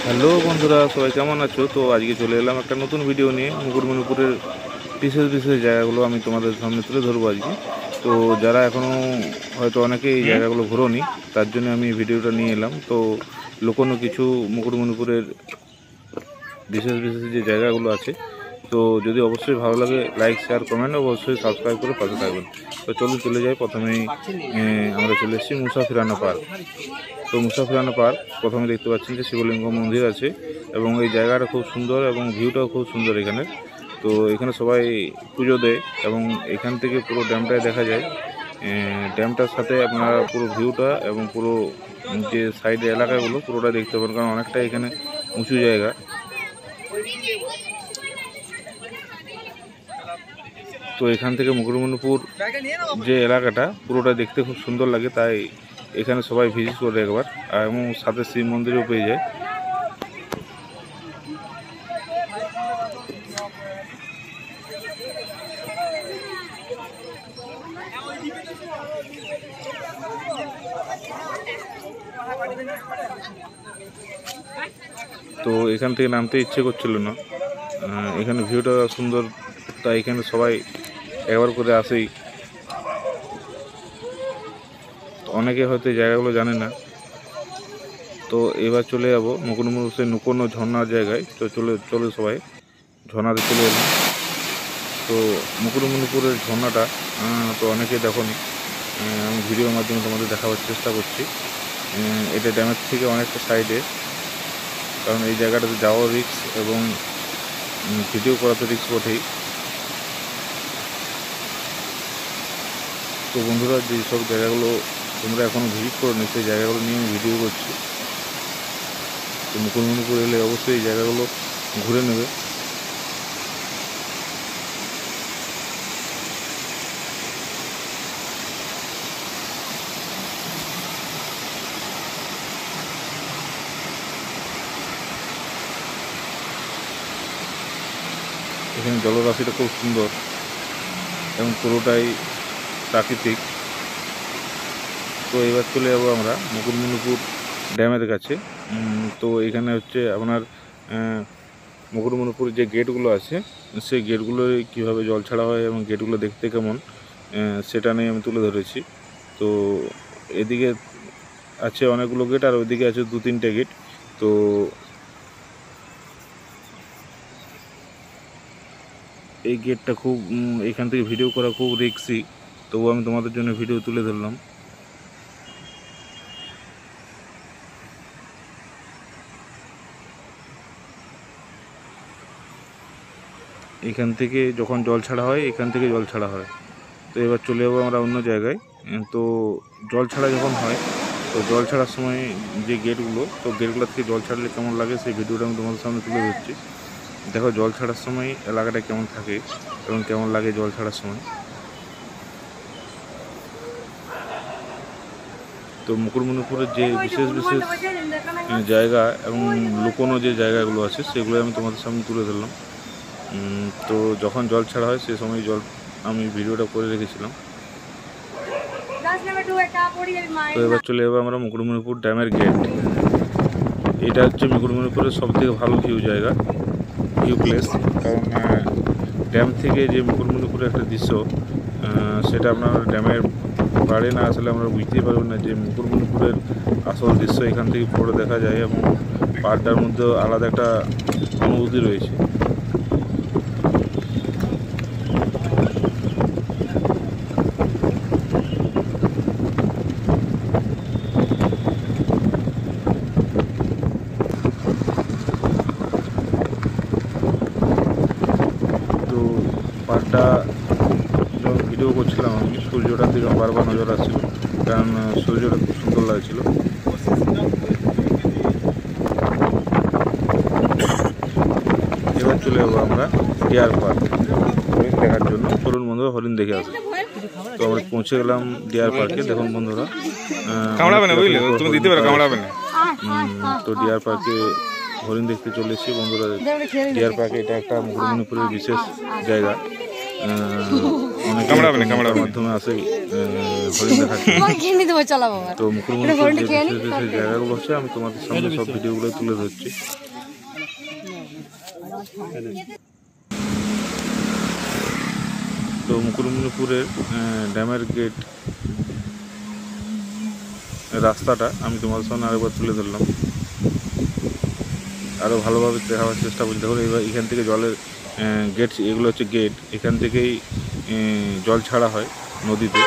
Hello বন্ধুরা, সবাই কেমন আছো? তো আজকে চলে এলাম একটা নতুন ভিডিও নিয়ে। মুকুটমণিপুরের বিশেষ বিশেষ জায়গাগুলো আমি তোমাদের সামনে তুলে ধরবো আজকে। তো যারা এখনও হয়তো অনেকে এই জায়গাগুলো ঘোরোনি, তার জন্য আমি এই ভিডিওটা নিয়ে এলাম। তো লুকোনো কিছু মুকুটমণিপুরের বিশেষ বিশেষ যে জায়গাগুলো আছে, তো যদি অবশ্যই ভালো লাগে লাইক শেয়ার কমেন্ট অবশ্যই সাবস্ক্রাইব করে পাশে থাকবেন। তো চলুন চলে যাই। প্রথমেই আমরা চলে এসেছি মুসাফিরানা পার্ক। তো মুসাফিরানা পার্ক প্রথমে দেখতে পাচ্ছেন যে শিবলিঙ্গ মন্দির আছে এবং এই জায়গাটা খুব সুন্দর এবং ভিউটাও খুব সুন্দর এখানে। তো এখানে সবাই পুজো দেয় এবং এখান থেকে পুরো ড্যামটাই দেখা যায়। ড্যামটার সাথে আপনারা পুরো ভিউটা এবং পুরো যে সাইডের এলাকাগুলো পুরোটা দেখতে পাবেন, কারণ অনেকটা এখানে উঁচু জায়গা। তো এখান থেকে মুকুটমণিপুর যে এলাকাটা পুরোটা দেখতে খুব সুন্দর লাগে, তাই এখানে সবাই ভিজিট করে একবার, এবং সাথে শিব মন্দিরও পেয়ে যায়। তো এখান থেকে নামতে ইচ্ছে করছিল না, এখানে ভিউটা সুন্দর, তাই এখানে সবাই একবার করে আসেই। অনেকে হয়তো এই জায়গাগুলো জানে না। তো এবার চলে যাব মুকুটমণিপুরের নুকোনো ঝর্ণার জায়গায়। তো চলে সবাই ঝর্ণাতে চলে এলাম। তো মুকুটমণিপুরের ঝর্ণাটা তো অনেকে দেখোনি, আমি ভিডিওর মাধ্যমে তোমাদের দেখাবার চেষ্টা করছি। এটা ড্যামের থেকে অনেকটা সাইডে, কারণ এই জায়গাটাতে যাওয়া রিস্ক এবং ভিডিও করা তো রিস্ক বটেই। তো বন্ধুরা, যে সব জায়গাগুলো তোমরা এখনও ভিজিট করোনি সেই জায়গাগুলো নিয়ে আমি ভিডিও করছি। তো মুকুটমণিপুর এলে অবশ্যই এই জায়গাগুলো ঘুরে নেবে। এখানে জলরাশিটা খুব সুন্দর এবং পুরোটাই প্রাকৃতিক। তো এবার চলে যাবো আমরা মুকুটমণিপুর ড্যামের কাছে। তো এখানে হচ্ছে আপনার মুকুটমণিপুর যে গেটগুলো আছে, সেই গেটগুলো কীভাবে জল ছাড়া হয় এবং গেটগুলো দেখতে কেমন, সেটা নিয়ে আমি তুলে ধরেছি। তো এদিকে আছে অনেকগুলো গেট আর ওইদিকে আছে 2-3টে গেট। তো এই গেটটা খুব এখান থেকে ভিডিও করা খুব রিস্কি, তবু আমি তোমাদের জন্য ভিডিও তুলে ধরলাম। এখান থেকে যখন জল ছাড়া হয়, এখান থেকে জল ছাড়া হয়। তো এবার চলে যাবো আমরা অন্য জায়গায়। তো জল ছাড়া যখন হয়, তো জল ছাড়ার সময় যে গেটগুলো, তো গেটগুলো থেকে জল ছাড়লে কেমন লাগে সেই ভিডিওটা আমি তোমাদের সামনে তুলে ধরছি। দেখো জল ছাড়ার সময় এলাকাটা কেমন থাকে এবং কেমন লাগে জল ছাড়ার সময়। তো মুকুটমণিপুরের যে বিশেষ বিশেষ জায়গা এবং লুকোনো যে জায়গাগুলো আছে সেগুলো আমি তোমাদের সামনে তুলে ধরলাম। তো যখন জল ছাড়া হয় সেই সময় আমি ভিডিওটা করে রেখেছিলাম। তো এবার চলে যাবো আমরা মুকুটমণিপুর ড্যামের গেট। এটা হচ্ছে মুকুটমণিপুরের সবথেকে ভালো ভিউ প্লেস, কারণ ড্যাম থেকে যে মুকুটমণিপুরের একটা দৃশ্য, সেটা আপনার ড্যামের বাড়ি না আসলে আমরা বুঝতেই পারবেন না যে মুকুটমণিপুরের আসল দৃশ্য এখান থেকে পুরো দেখা যায় এবং পাহাড়টার মধ্যেও আলাদা একটা অনুভূতি রয়েছে। তো পাহাড়টা যখন ভিডিও করছিলাম আমি, সূর্যটার দিকে বারবার নজর আসছিল, কারণ সূর্যটা খুব সুন্দর লাগছিল। এবার চলে যাবো আমরা ডিয়ার পার্ক হরিণ দেখার জন্য। চলুন বন্ধুরা, হরিণ দেখে আসি। তো আমরা পৌঁছে গেলাম ডিয়ার পার্কে। দেখুন বন্ধুরা, তো ডিয়ার পার্কে হরিণ দেখতে চলে এসেছি বন্ধুরা। ডিয়ার পার্কে এটা একটা মুকুটমণিপুরের বিশেষ জায়গা। অনেক মাধ্যমে আসে হরিণ দেখাচ্ছি। তো মুকুটমণিপুর যে বিশেষ বিশেষ জায়গাগুলো হচ্ছে আমি তোমাদের সামনে সব ভিডিওগুলো তুলে ধরছি। তো মুকুটমণিপুরের ড্যামের গেট রাস্তাটা আমি তোমাদের সামনে আরেকবার তুলে ধরলাম, আরও ভালোভাবে দেখাবার চেষ্টা করছি। দেখুন এবার এখান থেকে জলের গেট, এগুলো হচ্ছে গেট, এখান থেকেই জল ছাড়া হয় নদীতে।